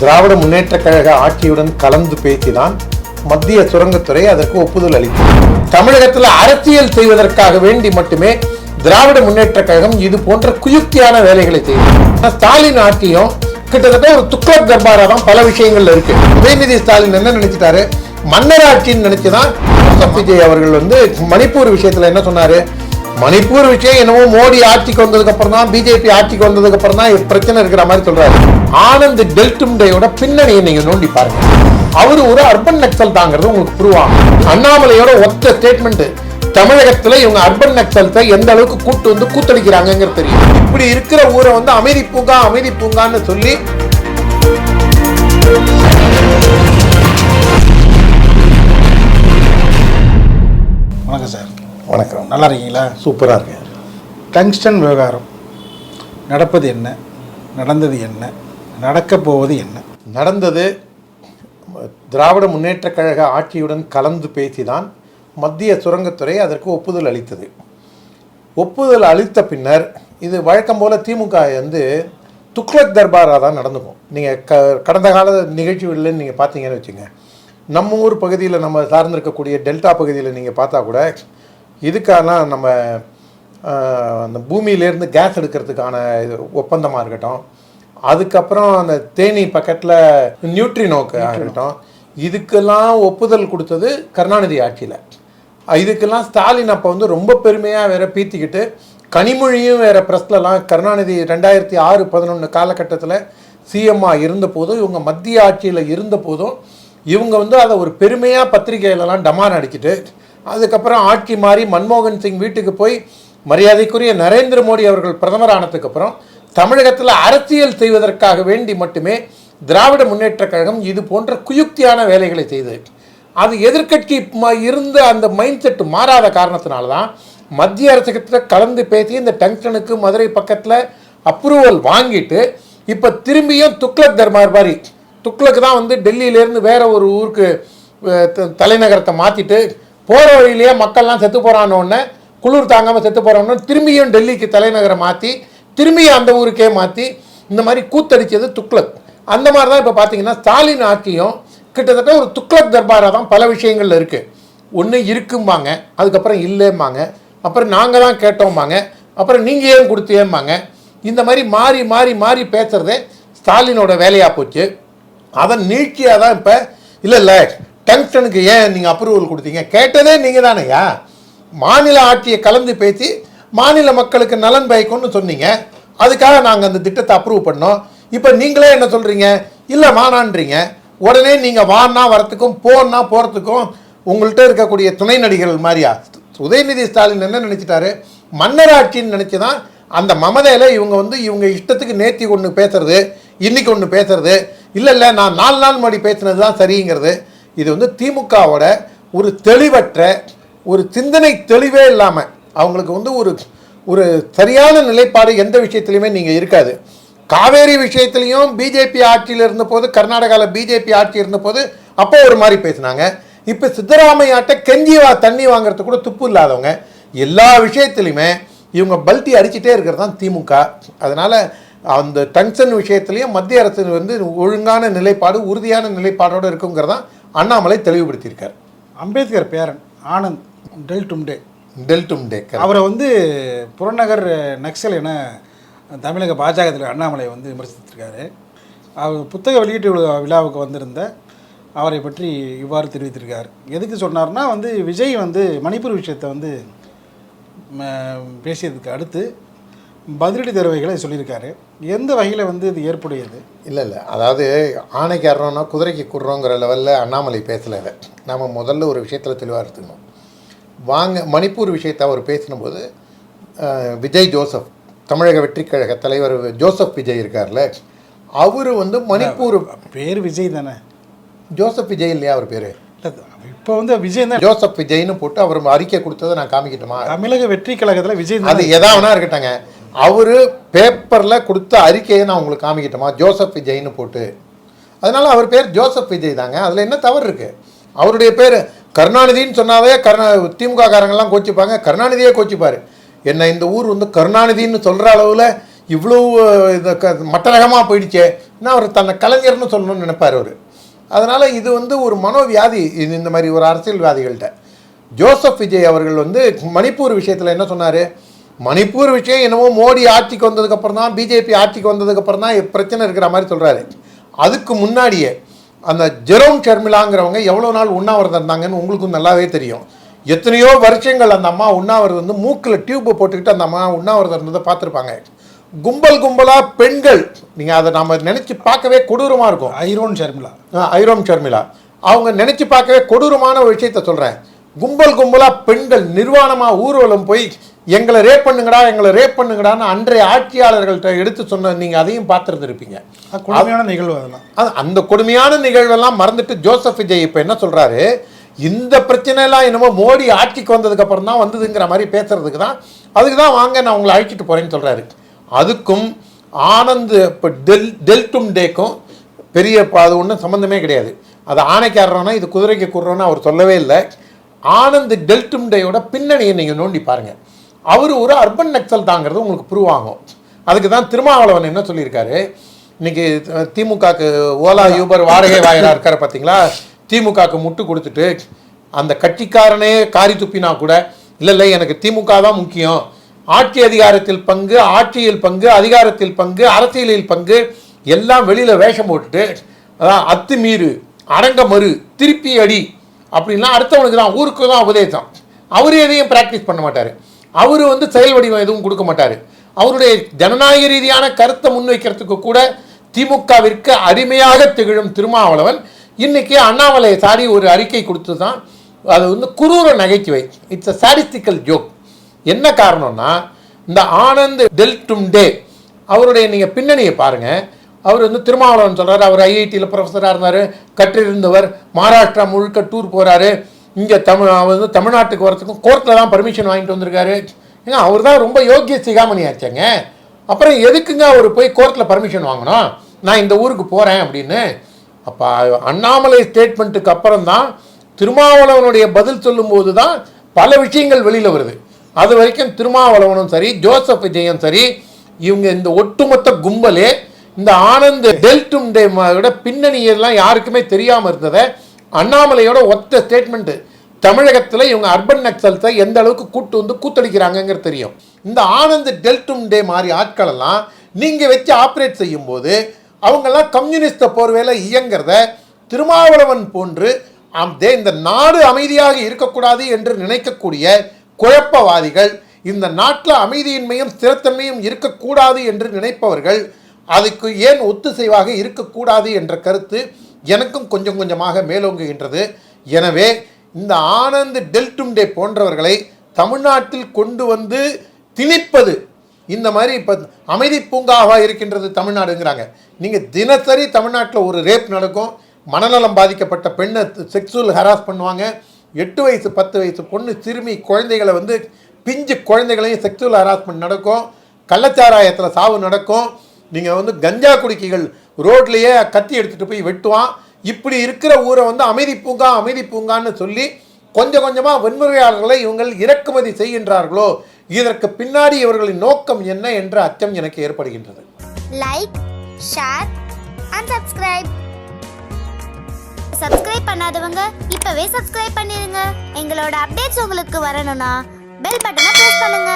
திராவிட முன்னேற்றக் கழக ஆட்சியுடன் கலந்து பேசிதான் மத்திய சுரங்கத்துறை அதற்கு ஒப்புதல் அளித்தது. தமிழகத்தில் அரசியல் செய்வதற்காக வேண்டி மட்டுமே திராவிட முன்னேற்றக் கழகம் இது போன்ற குயுக்தியான வேலைகளை செய்யும். ஸ்டாலின் ஆட்சியும் கிட்டத்தட்ட ஒரு துக்ளக் தர்பாரா தான் பல விஷயங்கள்ல இருக்கு. உதயநிதி ஸ்டாலின் என்ன நினைச்சிட்டாரு, மன்னர் ஆட்சின்னு நினைச்சுதான் விஜய் அவர்கள் மணிப்பூர் விஷயத்துல என்ன சொன்னாரு, மணிப்பூர் விஷயம் என்னவோ மோடி ஆட்சிக்கு வந்ததுக்கு அப்புறம் தான், பிஜேபி ஆட்சிக்கு வந்ததுக்கு அப்புறம் தான் பிரச்சனை இருக்கிற மாதிரி சொல்றாரு. ஆனந்த் டெல்டும்டேயோட பின்னணியை நீங்க நோண்டி பாருங்க. அவரு ஒரு அர்பன் நக்சல் தாங்கிறது உங்களுக்கு ப்ரூவ் ஆகும். அண்ணாமலையோட ஒத்த ஸ்டேட்மெண்ட், தமிழகத்துல இவங்க அர்பன் நக்சல்ஸை எந்த அளவுக்கு கூட்டு வந்து கூத்தடிக்கிறாங்கிறது தெரியும். இப்படி இருக்கிற ஊரை அமைதி பூங்கா அமைதி பூங்கான்னு சொல்லி வணக்கம் சார். வணக்கம். நல்லா இருக்கீங்களா? சூப்பராக இருக்கேன். டங்ஸ்டன் விவகாரம் நடப்பது என்ன, நடந்தது என்ன, நடக்கப் போவது என்ன? நடந்தது, திராவிட முன்னேற்றக் கழக ஆட்சியுடன் கலந்து பேசிதான் மத்திய சுரங்கத்துறை அதற்கு ஒப்புதல் அளித்தது. ஒப்புதல் அளித்த பின்னர் இது வழக்கம் போல் திமுக துக்ளக் தர்பாராக தான் நடந்துக்கும். நீங்கள் கடந்த கால நிகழ்ச்சிகளில் நீங்கள் பார்த்தீங்கன்னு வச்சுங்க, நம்ம ஊர் பகுதியில் நம்ம சார்ந்திருக்கக்கூடிய டெல்டா பகுதியில் நீங்கள் பார்த்தா கூட இதுக்கான நம்ம அந்த பூமியிலேருந்து கேஸ் எடுக்கிறதுக்கான ஒப்பந்தமாக இருக்கட்டும், அதுக்கப்புறம் அந்த தேனி பக்கத்தில் நியூட்ரினோக்கு இருக்கட்டும், இதுக்கெல்லாம் ஒப்புதல் கொடுத்தது கருணாநிதி ஆட்சியில். இதுக்கெல்லாம் ஸ்டாலின் அப்போ ரொம்ப பெருமையாக வேற பீத்திக்கிட்டு கனிமொழியும் வேற ப்ரெஸ்லலாம் கருணாநிதி 2006-11 காலகட்டத்தில் சிஎம்மாக இருந்த போதும், இவங்க மத்திய ஆட்சியில் இருந்த போதும் இவங்க அதை ஒரு பெருமையாக பத்திரிகையிலலாம் டமான் அடிச்சுட்டு, அதுக்கப்புறம் ஆட்சி மாறி மன்மோகன் சிங் வீட்டுக்கு போய் மரியாதைக்குரிய நரேந்திர மோடி அவர்கள் பிரதமர் ஆனதுக்கப்புறம் தமிழகத்தில் அரசியல் செய்வதற்காக வேண்டி மட்டுமே திராவிட முன்னேற்றக் கழகம் இது போன்ற குயுக்தியான வேலைகளை செய்தது. அது எதிர்க்கட்சி இருந்த அந்த மைண்ட் செட் மாறாத காரணத்தினால தான் மத்திய அரசுக்கிட்ட கலந்து பேசி இந்த டங்ஸ்டனுக்கு மதுரை பக்கத்தில் அப்ரூவல் வாங்கிட்டு இப்போ திரும்பியும் துக்ளக் தர்பார் மாதிரி, துக்ளக் தான் டெல்லியிலேருந்து வேற ஒரு ஊருக்கு தலைநகரத்தை மாற்றிட்டு போகிற வழியிலேயே மக்கள்லாம் செத்து போகிறான்னொன்னே, குளிர் தாங்காமல் செத்து போகிறோன்னு திரும்பியும் டெல்லிக்கு தலைநகரை மாற்றி திரும்பியும் அந்த ஊருக்கே மாற்றி இந்த மாதிரி கூத்தடிச்சது துக்ளக். அந்த மாதிரி தான் இப்போ பார்த்தீங்கன்னா ஸ்டாலின் ஆட்சியும் கிட்டத்தட்ட ஒரு துக்ளக் தர்பாராக தான் பல விஷயங்கள்ல இருக்குது. ஒன்று இருக்கும்பாங்க, அதுக்கப்புறம் இல்லைம்பாங்க, அப்புறம் நாங்கள் தான் கேட்டோம்பாங்க, அப்புறம் நீங்கள் ஏன் கொடுத்தேம்பாங்க. இந்த மாதிரி மாறி மாறி மாறி பேசுகிறதே ஸ்டாலினோட வேலையாக போச்சு. அதன் நீட்சியாக தான் இப்போ இல்லை டங்ஸ்டனுக்கு ஏன் நீங்கள் அப்ரூவல் கொடுத்தீங்க, கேட்டதே நீங்கள் தானையா, மாநில ஆட்சியை கலந்து பேசி மாநில மக்களுக்கு நலன் பயக்கும்னு சொன்னீங்க, அதுக்காக நாங்கள் அந்த திட்டத்தை அப்ரூவ் பண்ணோம். இப்போ நீங்களே என்ன சொல்கிறீங்க, இல்லை வானான்றீங்க. உடனே நீங்கள் வானா வரத்துக்கும் போனா போகிறதுக்கும் உங்கள்கிட்ட இருக்கக்கூடிய துணை நடிகர்கள் மாதிரியா. உதயநிதி ஸ்டாலின் என்ன நினச்சிட்டாரு, மன்னர் ஆட்சின்னு நினச்சி தான் அந்த மமதையில் இவங்க இவங்க இஷ்டத்துக்கு நேத்தி ஒன்று பேசுறது, இன்னைக்கு ஒன்று பேசுறது, இல்லை நான் 4 நாள் முன்னாடி பேசுனது தான் சரிங்கிறது. இது திமுகவோட ஒரு தெளிவற்ற, ஒரு சிந்தனை தெளிவே இல்லாமல் அவங்களுக்கு ஒரு சரியான நிலைப்பாடு எந்த விஷயத்துலையுமே நீங்கள் இருக்காது. காவேரி விஷயத்துலையும் பிஜேபி ஆட்சியில் இருந்தபோது, கர்நாடகாவில் பிஜேபி ஆட்சி இருந்தபோது அப்போ ஒரு மாதிரி பேசினாங்க. இப்போ சித்தராமையாட்ட கெஞ்சி தண்ணி வாங்குறதுக்கு கூட துப்பு இல்லாதவங்க. எல்லா விஷயத்துலையுமே இவங்க பல்ட்டி அடிச்சுட்டே இருக்கிறது தான் திமுக. அதனால் அந்த டங்ஸ்டன் விஷயத்துலையும் மத்திய அரசு ஒழுங்கான நிலைப்பாடு, உறுதியான நிலைப்பாடோடு இருக்குங்கிறதான் அண்ணாமலை தெளிவுபடுத்தியிருக்கார். அம்பேத்கர் பேரன் ஆனந்த் டெல்டும்டே அவரை புறநகர் நக்சல் என தமிழக பாஜகத்தில் அண்ணாமலை விமர்சித்திருக்காரு. அவர் புத்தக வெளியீட்டு விழாவுக்கு வந்திருந்த அவரை பற்றி இவ்வாறு தெரிவித்திருக்கார். எதுக்கு சொன்னார்னா, விஜய் மணிப்பூர் விஷயத்தை பேசியதுக்கு அடுத்து பதிலடி தருவைகளை சொல்லியிருக்காரு. எந்த வகையில் இது ஏற்புடையது? இல்லை அதாவது ஆணைக்கு அறோன்னா குதிரைக்கு குடுறோங்கிற லெவலில் அண்ணாமலை பேசலை. நம்ம முதல்ல ஒரு விஷயத்தில் தெளிவாக எடுத்துக்கணும். மணிப்பூர் விஷயத்தை அவர் பேசினபோது விஜய் ஜோசப், தமிழக வெற்றி கழக தலைவர் ஜோசப் விஜய் இருக்கார்ல, அவர் மணிப்பூர் பேர் விஜய் தானே, ஜோசப் விஜய் இல்லையா அவர் பேர்? இப்போ விஜய் தான், ஜோசப் விஜய்னு போட்டு அவர் அறிக்கை கொடுத்ததை நான் காமிக்கிட்டோமா? தமிழக வெற்றி கழகத்தில் விஜய், அது எதாவனா இருக்கட்டாங்க, அவர் பேப்பரில் கொடுத்த அறிக்கையை நான் உங்களுக்கு காமிக்கிட்டோமா ஜோசப் விஜய்னு போட்டு? அதனால அவர் பேர் ஜோசப் விஜய் தாங்க. அதில் என்ன தவறு இருக்குது? அவருடைய பேர் கருணாநிதின்னு சொன்னாவே திமுக காரங்கெல்லாம் கோச்சிப்பாங்க, கருணாநிதியே கோச்சிப்பார். என்ன இந்த ஊர் கருணாநிதின்னு சொல்கிற அளவில் இவ்வளோ இது மட்டரகமாக போயிடுச்சே நான் அவர் தன்னை கலைஞர்னு சொல்லணும்னு நினைப்பார் அவர். அதனால் இது வந்து ஒரு மனோவியாதி இந்த மாதிரி ஒரு அரசியல்வாதிகள்கிட்ட. ஜோசப் விஜய் அவர்கள் வந்து மணிப்பூர் விஷயத்தில் என்ன சொன்னார், மணிப்பூர் விஷயம் என்னவோ மோடி ஆட்சிக்கு வந்ததுக்கப்புறம் தான், பிஜேபி ஆட்சிக்கு வந்ததுக்கப்புறம் தான் பிரச்சனை இருக்கிற மாதிரி சொல்கிறாரு. அதுக்கு முன்னாடியே அந்த ஜெரோம் ஷர்மிளாங்கிறவங்க எவ்வளோ நாள் உண்ணாவிரதம் இருந்தாங்கன்னு உங்களுக்கும் நல்லாவே தெரியும். எத்தனையோ வருஷங்கள் அந்த அம்மா உண்ணாவிரதம் வந்து மூக்கில் டியூப்பை போட்டுக்கிட்டு அந்த அம்மா உண்ணாவிரதம் இருந்ததை பார்த்துருப்பாங்க. கும்பலாக பெண்கள், நீங்கள் அதை நம்ம நினச்சி பார்க்கவே கொடூரமாக இருக்கும். ஐரோம் ஷர்மிளா அவங்க நினச்சி பார்க்கவே கொடூரமான ஒரு விஷயத்த சொல்கிறேன். கும்பலாக பெண்கள் நிர்வாணமாக ஊர்வலம் போய் எங்களை ரேப் பண்ணுங்கடான்னு அன்றைய ஆட்சியாளர்கள்ட்ட எடுத்து சொன்ன நீங்கள் அதையும் பார்த்துருந்துருப்பீங்க. கொடுமையான நிகழ்வு அதெல்லாம். அந்த கொடுமையான நிகழ்வெல்லாம் மறந்துட்டு ஜோசப் விஜய் இப்போ என்ன சொல்கிறாரு, இந்த பிரச்சனைலாம் என்னமோ மோடி ஆட்சிக்கு வந்ததுக்கு அப்புறம் தான் வந்ததுங்கிற மாதிரி பேசுறதுக்கு தான், அதுக்கு தான் வாங்க நான் உங்களை அழைச்சிட்டு போகிறேன்னு சொல்கிறாரு. அதுக்கும் ஆனந்த் இப்போ டெல்டும் டேக்கும் பெரிய அது ஒன்றும் சம்மந்தமே கிடையாது. அது ஆணைக்காரனா இது குதிரைக்கு கூடுறோன்னு அவர் சொல்லவே இல்லை. ஆனந்த் டெல்டும் டேயோட பின்னணியை நீங்கள் நோண்டி பாருங்கள். அவர் ஒரு அர்பன் நக்சல் தாங்கிறது உங்களுக்கு ப்ரூவ் ஆகும். அதுக்கு தான் திருமாவளவன் என்ன சொல்லியிருக்காரு, இன்றைக்கி திமுகக்கு ஓலா யூபர் வாடகை வாயிலாக இருக்கார் பார்த்தீங்களா, திமுகக்கு முட்டு கொடுத்துட்டு அந்த கட்சிக்காரனே காரி துப்பினா கூட இல்லை எனக்கு திமுக தான் முக்கியம், ஆட்சி அதிகாரத்தில் பங்கு, ஆட்சியில் பங்கு, அதிகாரத்தில் பங்கு, அரசியலில் பங்கு எல்லாம் வெளியில் வேஷம் போட்டுட்டு அதான் அத்துமீறு அடங்க மறு திருப்பி அடி அப்படின்லாம் அடுத்தவனுக்கு தான், ஊருக்கு தான் உபதேசம். அவர் எதையும் ப்ராக்டிஸ் பண்ண மாட்டார். அவர் வந்து செயல் வடிவம் எதுவும் கொடுக்க மாட்டார். அவருடைய ஜனநாயக ரீதியான கருத்தை முன்வைக்கிறதுக்கு கூட திமுகவிற்கு அடிமையாக திகழும் திருமாவளவன் இன்னைக்கு அண்ணாமலையை சாடி ஒரு அறிக்கை கொடுத்து தான், அது வந்து குரூர நகைச்சுவை, இட்ஸ் அ சாடிஸ்டிக்கல் ஜோக். என்ன காரணம்னா இந்த ஆனந்த் டெல்டும் டே அவருடைய நீங்கள் பின்னணியை பாருங்கள். அவர் வந்து திருமாவளவன் சொல்கிறார், அவர் ஐஐடியில் ப்ரொஃபஸராக இருந்தார், கற்றிருந்தவர், மகாராஷ்டிரா முழுக்க டூர் போகிறாரு, இங்கே வந்து தமிழ்நாட்டுக்கு வரத்துக்கும் கோர்ட்டில் தான் பர்மிஷன் வாங்கிட்டு வந்திருக்காரு. ஏங்க அவர் தான் ரொம்ப யோக்கிய சிகாமணி ஆச்சாங்க. அப்புறம் எதுக்குங்க அவர் போய் கோர்ட்டில் பர்மிஷன் வாங்கணும், நான் இந்த ஊருக்கு போகிறேன் அப்படின்னு. அப்போ அண்ணாமலை ஸ்டேட்மெண்ட்டுக்கு அப்புறம் தான் திருமாவளவனுடைய பதில் சொல்லும்போது தான் பல விஷயங்கள் வெளியில் வருது. அது வரைக்கும் திருமாவளவனும் சரி, ஜோசப் விஜயும் சரி, இவங்க இந்த ஒட்டுமொத்த கும்பலே இந்த ஆனந்த் டெல்டும் டேவோட பின்னணியெல்லாம் யாருக்குமே தெரியாமல் இருந்ததை அண்ணாமலையோட ஒத்த ஸ்டேட்மெண்ட்டு தமிழகத்தில் இவங்க அர்பன் நக்சல்ஸை எந்த அளவுக்கு கூட்டு வந்து கூத்தடிக்கிறாங்கங்கிறது தெரியும். இந்த ஆனந்த் டெல்டும் டே மாதிரி ஆட்களெல்லாம் நீங்கள் வச்சு ஆப்ரேட் செய்யும்போது அவங்கெல்லாம் கம்யூனிஸ்ட போர்வேல இயங்கிறத திருமாவளவன் போன்று இந்த நாடு அமைதியாக இருக்கக்கூடாது என்று நினைக்கக்கூடிய குழப்பவாதிகள், இந்த நாட்டில் அமைதியின்மையும் ஸ்திரத்தன்மையும் இருக்கக்கூடாது என்று நினைப்பவர்கள் அதுக்கு ஏன் ஒத்துசைவாக இருக்கக்கூடாது என்ற கருத்து எனக்கும் கொஞ்சம் கொஞ்சமாக மேலோங்குகின்றது. எனவே இந்த ஆனந்த் டெல்டும் டே போன்றவர்களை தமிழ்நாட்டில் கொண்டு வந்து திணிப்பது, இந்த மாதிரி இப்போ அமைதி பூங்காவாக இருக்கின்றது தமிழ்நாடுங்கிறாங்க. நீங்கள் தினசரி தமிழ்நாட்டில் ஒரு ரேப் நடக்கும், மனநலம் பாதிக்கப்பட்ட பெண்ணை செக்ஸுவல் ஹராஸ் பண்ணுவாங்க, 8 வயசு 10 வயசு பொண்ணு சிறுமி குழந்தைகளை வந்து பிஞ்சு குழந்தைகளையும் செக்ஸுவல் ஹராஸ்மெண்ட் நடக்கும், கள்ளச்சாராயத்தில் சாவு நடக்கும், நீங்கள் வந்து கஞ்சா குடிக்கைகள் ரோட்லேயே கத்தி எடுத்துகிட்டு போய் வெட்டுவான். இப்படி இருக்கிற ஊரை வந்து அமைதி பூங்கான்னு சொல்லி கொஞ்சம் கொஞ்சமாக வன்முறையாளர்களை இவங்கள் இறக்குமதி செய்கின்றார்களோ, இதற்கு பின்னாடி இவர்களின் நோக்கம் என்ன என்ற அச்சம் எனக்கு ஏற்படுகின்றது. லைக், ஷேர் அண்ட் சப்ஸ்கிரைப் பண்ணாதவங்க இப்பவே சப்ஸ்கிரைப் பண்ணிருங்க. எங்களோட அப்டேட்ஸ் உங்களுக்கு வரணும்னா பெல் பட்டனை பிரஸ் பண்ணுங்க.